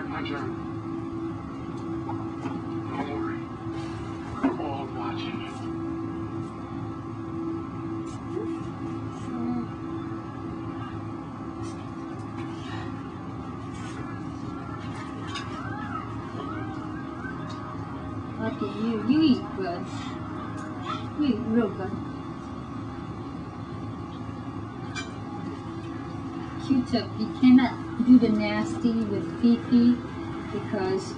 my turn. Don't worry. We're all watching. Look at you. You eat good. You eat real good. Q-tip, you cannot do the nasty with Fifi because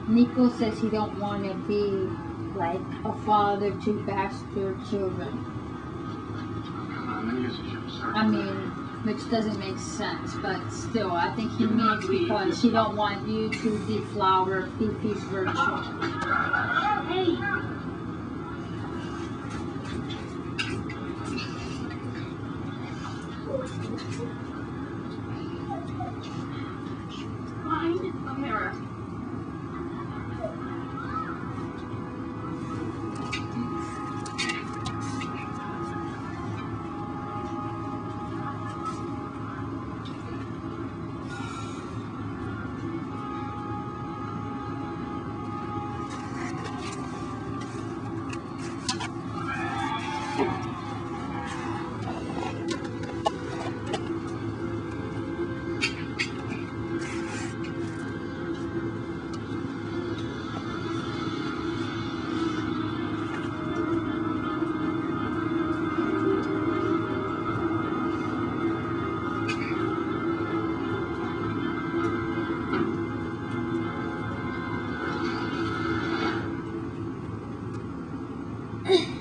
Nico says he don't want to be like a father to bastard children. I mean, which doesn't make sense, but still, I think he means because he don't want you to deflower Fifi's virtue. Hey. Find a mirror.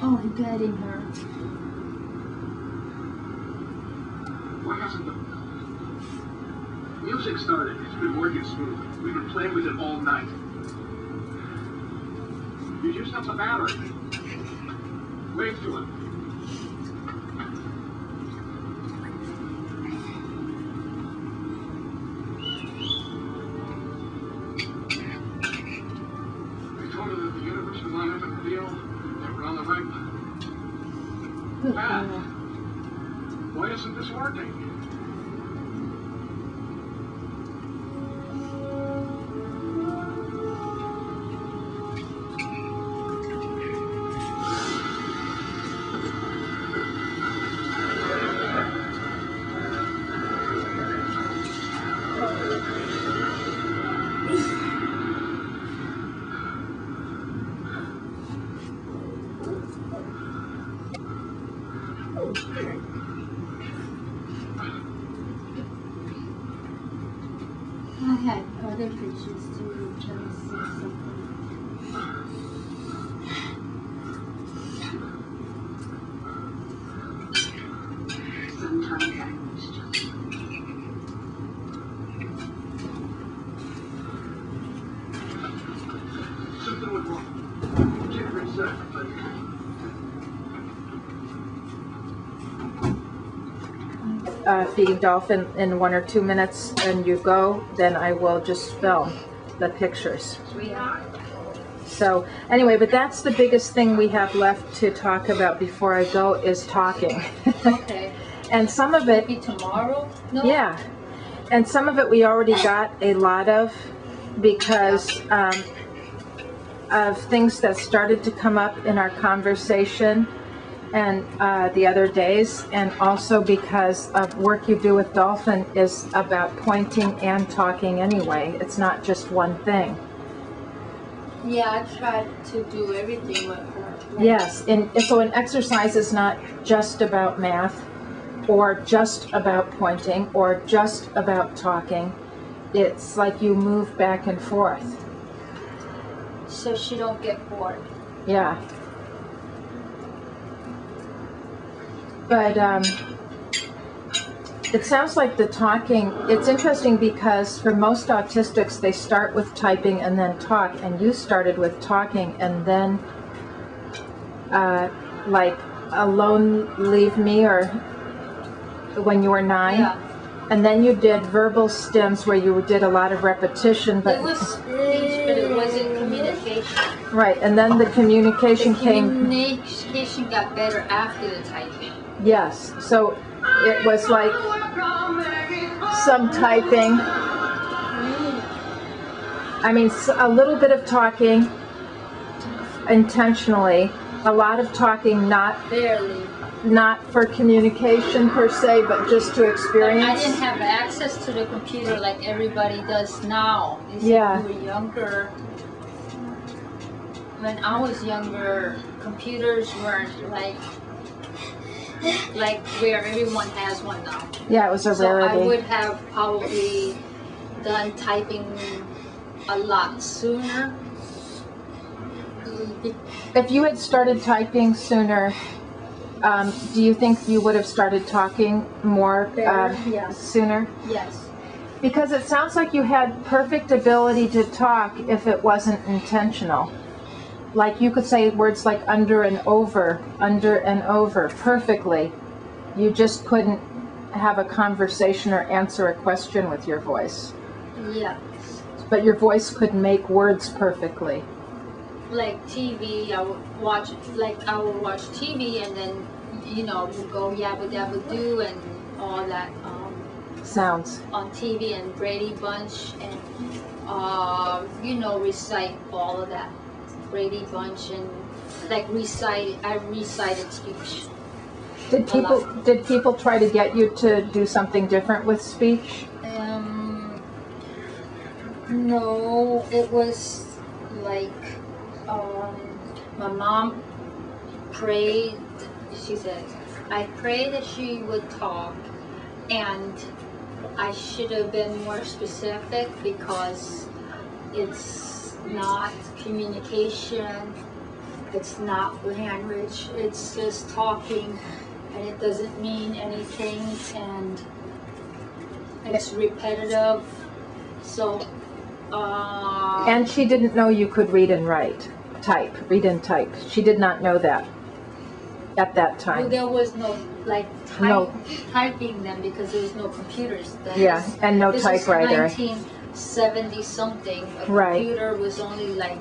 Oh, he got in her. Why hasn't the music started? It's been working smoothly. We've been playing with it all night. You used up the battery. Wave to it. I told her that the universe would line up and reveal that we're on the right path. Why isn't this working? I had other pictures too. Trying to see something. Sometimes Something went wrong. Can't reset, but feeding dolphin in 1 or 2 minutes and you go, then I will just film the pictures. Sweetheart. So anyway, but that's the biggest thing we have left to talk about before I go is talking. Okay. And some of it, Maybe tomorrow? No? yeah, and some of it we already got a lot of because of things that started to come up in our conversation and the other days, and also because of work you do with Dolphin is about pointing and talking anyway. It's not just one thing. Yeah, I tried to do everything with her. Yes, and so an exercise is not just about math or just about pointing or just about talking. It's like you move back and forth. So she don't get bored. Yeah. But it sounds like the talking, it's interesting because for most autistics, they start with typing and then talk, and you started with talking and then like Alone Leave Me or when you were 9. Yeah. And then you did verbal stems where you did a lot of repetition. But It was speech, but it wasn't communication. right, and then the communication came. Communication got better after the typing. Yes, so it was like some typing. I mean, a little bit of talking intentionally, a lot of talking, Barely. not for communication per se, but just to experience. I didn't have access to the computer like everybody does now. Yeah. When we were younger, when I was younger, computers weren't like where everyone has one now. Yeah, it was a rarity. So I would have probably done typing a lot sooner. If you had started typing sooner, do you think you would have started talking more Yes. sooner? Yes. Because it sounds like you had perfect ability to talk if it wasn't intentional. Like you could say words like under and over perfectly. You just couldn't have a conversation or answer a question with your voice. Yes. But your voice could make words perfectly. Like TV, I would watch TV and then, we'd go yabba dabba do and all that Sounds. on TV and Brady Bunch and, recite all of that. Brady Bunch and I recited speech. Did people try to get you to do something different with speech? No, it was like, my mom prayed, she said, I pray that she would talk, and I should have been more specific because it's not communication, it's not language, it's just talking, and it doesn't mean anything, and it's repetitive, so And she didn't know you could read and read and type. She did not know that at that time. well, there was no typing then because there was no computers then. Yeah, and no this typewriter. Was 1970 something. A Right. computer was only like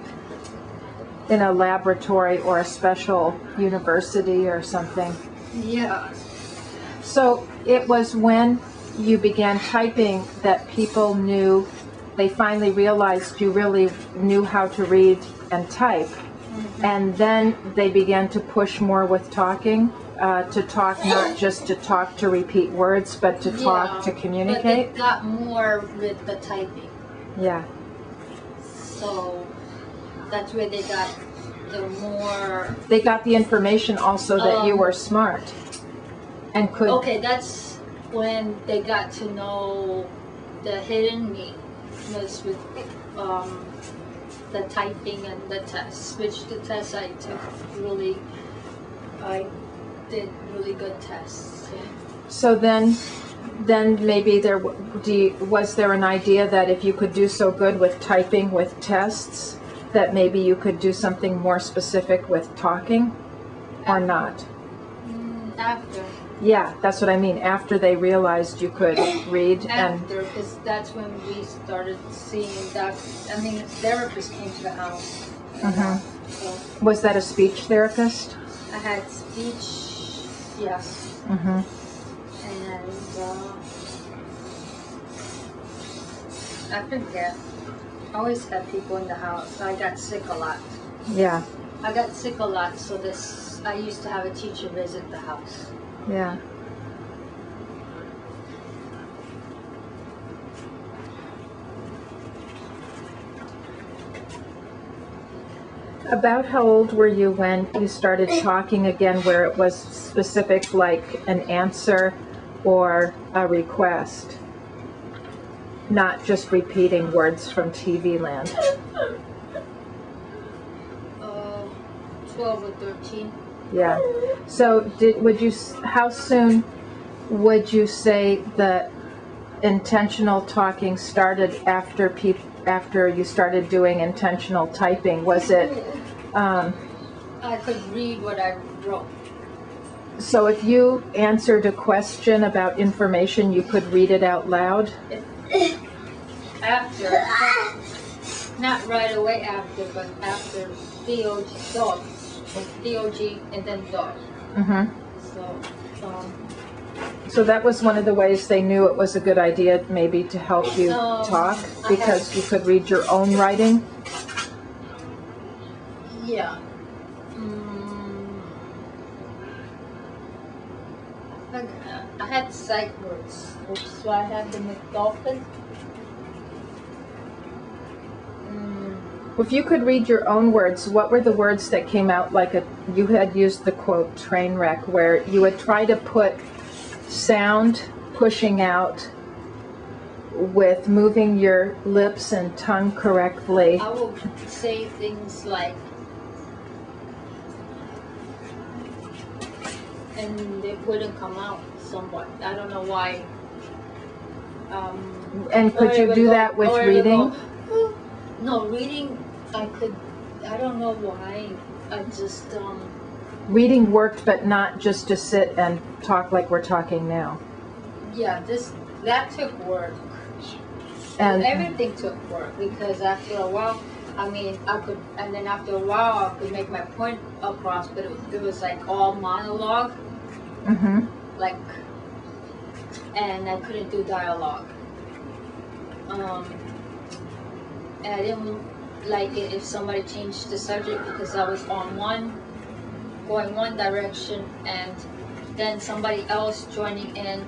In a laboratory or a special university or something. yeah. So it was when you began typing that people knew, they finally realized you really knew how to read and type. Mm-hmm. And then they began to push more with talking, to talk, not just to talk to repeat words, but to talk to communicate. But it got more with the typing. Yeah. So that's where they got the more. They got the information also that you were smart and could. Okay, that's when they got to know the hidden me was with the typing and the tests, which the tests I took I did really good tests. So then maybe was there an idea that if you could do so good with typing with tests, that maybe you could do something more specific with talking, or not? After. Yeah, that's what I mean. After they realized you could read After, because that's when we started seeing that. I mean, therapists came to the house. So was that a speech therapist? I had speech, yes. Mm-hmm. And I forget. I always had people in the house. I got sick a lot. Yeah. I got sick a lot, so I used to have a teacher visit the house. Yeah. About how old were you when you started talking again, where it was specific, like an answer or a request, not just repeating words from TV land? 12 or 13. Yeah. So how soon would you say the intentional talking started after you started doing intentional typing? Was it I could read what I wrote. so if you answered a question about information, you could read it out loud? After, not right away after, but after DOG, and then dog. Mm-hmm. So, So that was one of the ways they knew it was a good idea, maybe, to help you talk, because you could read your own writing? Yeah. I had sight words, so I had the McDolphin. If you could read your own words, what were the words that came out like you had used the quote train wreck, where you would try to put sound pushing out with moving your lips and tongue correctly? I will say things like, and it wouldn't come out somewhat. I don't know why. And could you do that with reading? No, reading I could. I don't know why. I just Reading worked, but not just to sit and talk like we're talking now. Yeah, that took work. And everything took work, because after a while, I mean, I could, and then after a while, I could make my point across, but it was like all monologue. Like, and I couldn't do dialogue. And I didn't like it if somebody changed the subject, because I was on going one direction, and then somebody else joining in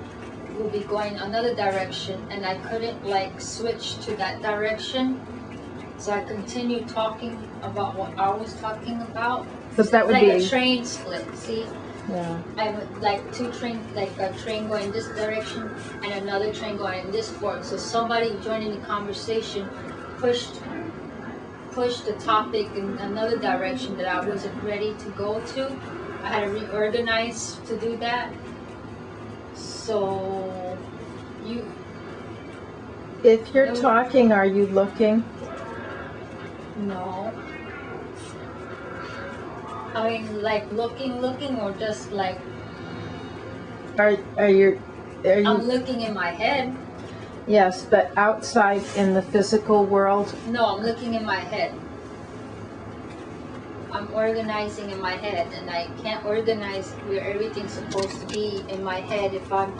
would be going another direction, and I couldn't like switch to that direction. So I continued talking about what I was talking about. Because that would like be a train split, see? Yeah. I would like two trains, like a train going in this direction and another train going in this fork. So somebody joining the conversation pushed the topic in another direction that I wasn't ready to go to. I had to reorganize to do that. So if you're talking, are you looking? No. I mean, like looking, or just like. Are you? I'm looking in my head. Yes, but outside in the physical world? No, I'm looking in my head. I'm organizing in my head, and I can't organize where everything's supposed to be in my head if I'm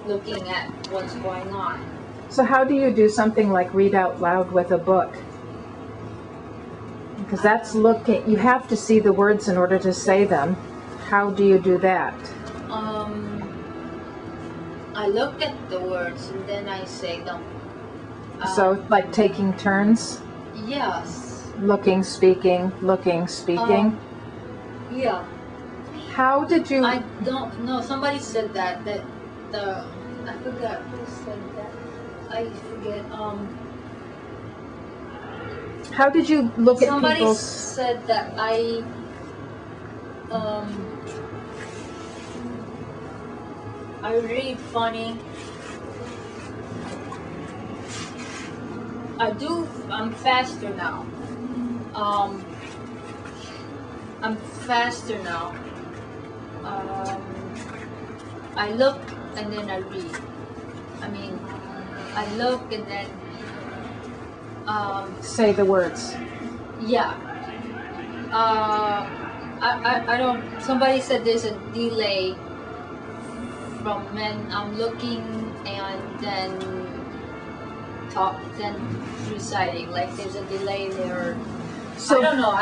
looking at what's going on. So how do you do something like read out loud with a book? Because that's looking, you have to see the words in order to say them. How do you do that? I look at the words and then I say them. So like taking turns? Yes. Looking, speaking, looking, speaking? Yeah. How did you... I don't know. Somebody said that I forgot who said that. I forget. How did you look at people's... Somebody said that I read funny. I'm faster now. I'm faster now. I look and then I read. I mean, I look and then say the words. Yeah. I don't. Somebody said there's a delay from when I'm looking and then reciting. Like there's a delay there. So I don't know.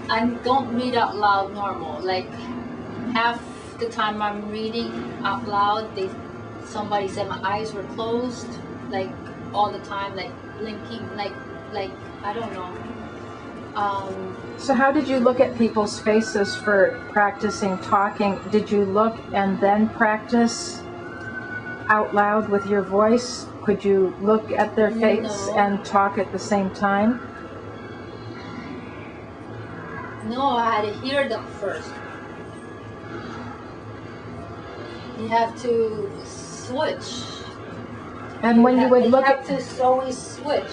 I don't read out loud normal. Like half the time I'm reading out loud, somebody said my eyes were closed, like all the time, like blinking, like I don't know. So how did you look at people's faces for practicing talking? Did you look and then practice out loud with your voice? Could you look at their face and talk at the same time? No, I had to hear them first. You have to switch. And when you would look at... You have to always switch.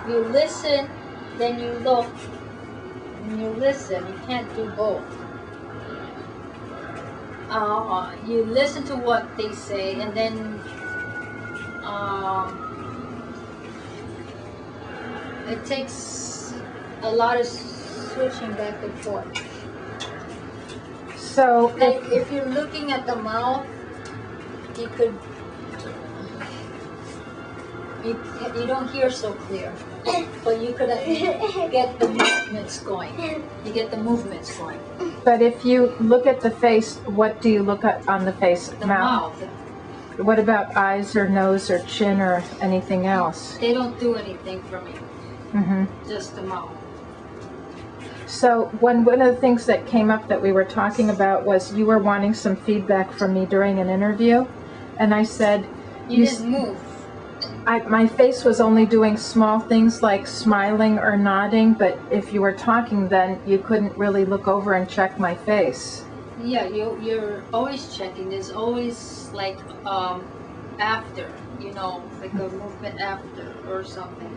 You listen, then you look, and you listen. You can't do both. You listen to what they say, and then it takes a lot of switching back and forth. So Like if you're looking at the mouth, you could, you don't hear so clear, but you could get the movements going. You get the movements going. but if you look at the face, what do you look at on the face? The mouth. What about eyes or nose or chin or anything else? They don't do anything for me. Mm-hmm. Just the mouth. So one of the things that came up that we were talking about was you were wanting some feedback from me during an interview, and I said, You didn't move. my face was only doing small things like smiling or nodding, but if you were talking, then you couldn't really look over and check my face. Yeah, you're always checking. There's always like after, you know, like a movement after or something.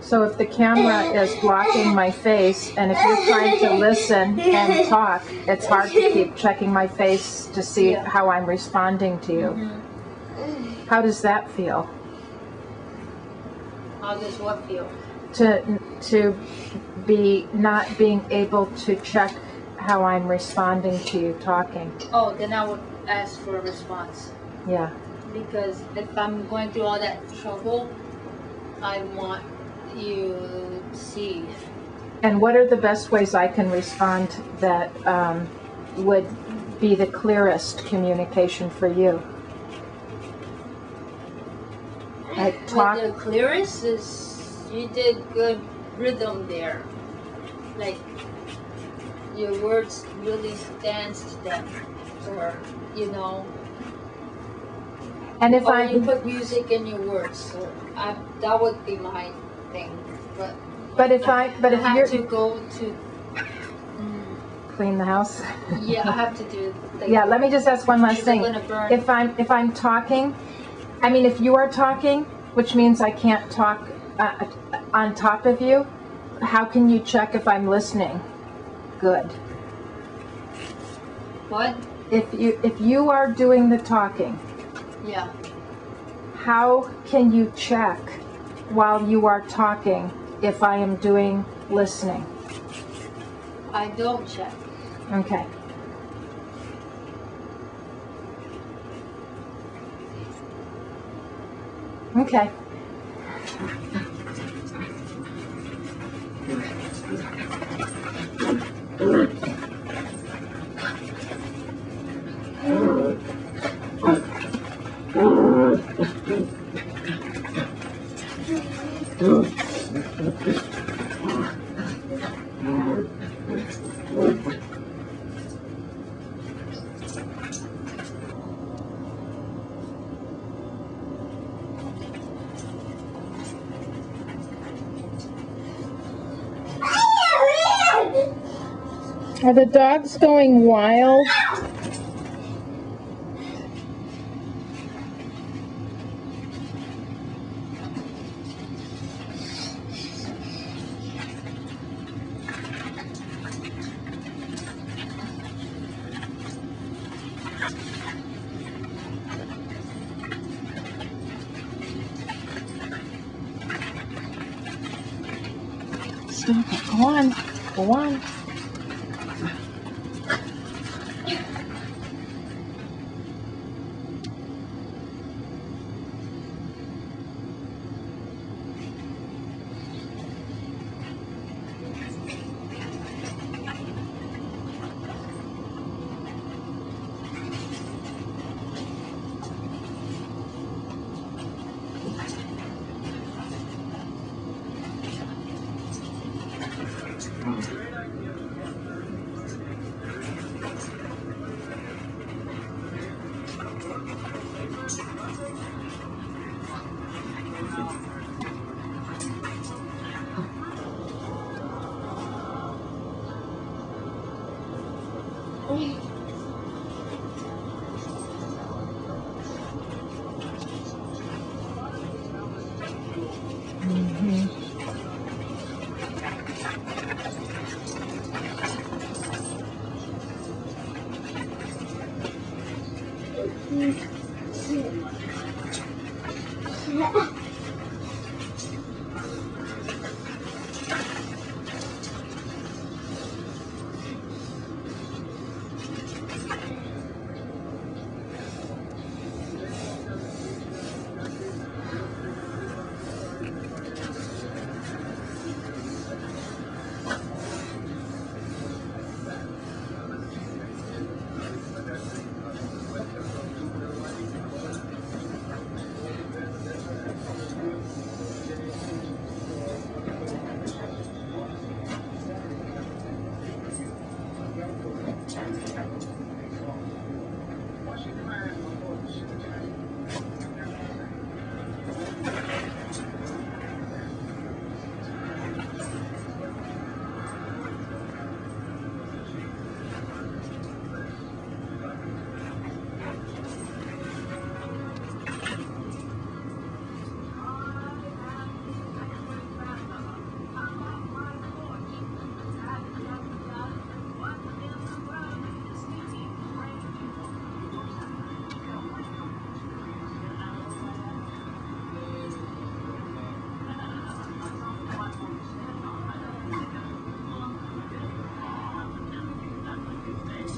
So if the camera is blocking my face, and if you're trying to listen and talk, it's hard to keep checking my face to see how I'm responding to you. Mm-hmm. How does that feel? How does what feel? To be not being able to check how I'm responding to you talking. Oh, then I would ask for a response. Yeah. Because if I'm going through all that trouble, I want you to see. And what are the best ways I can respond that would be the clearest communication for you? Like talk. Well, the clearest is you did good rhythm there. Like your words really stands to them, or you know. And if or I you put music in your words, so that would be my thing. but if I have you're to go to. clean the house. Yeah, I have to do. Like, Yeah, let me just ask one last thing. Burn. If I'm talking, I mean, if you are talking, which means I can't talk on top of you, how can you check if I'm listening? Good. What? If you are doing the talking, Yeah. how can you check while you are talking if I am doing listening? I don't check. Okay. Okay. Are the dogs going wild? Stop it. Go on. Go on.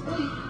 Hey.